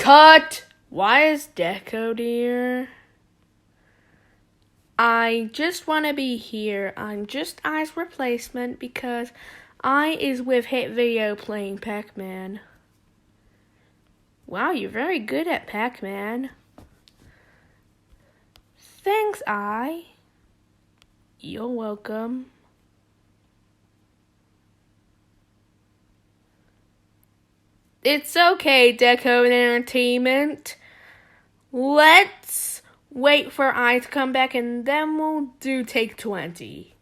Cut! Why is Deco here? I just want to be here. I'm just I's replacement because I is with Hit Video playing Pac-Man. Wow, you're very good at Pac-Man. Thanks, I. You're welcome. It's okay, Deco Entertainment. Let's wait for I to come back and then we'll do take 20.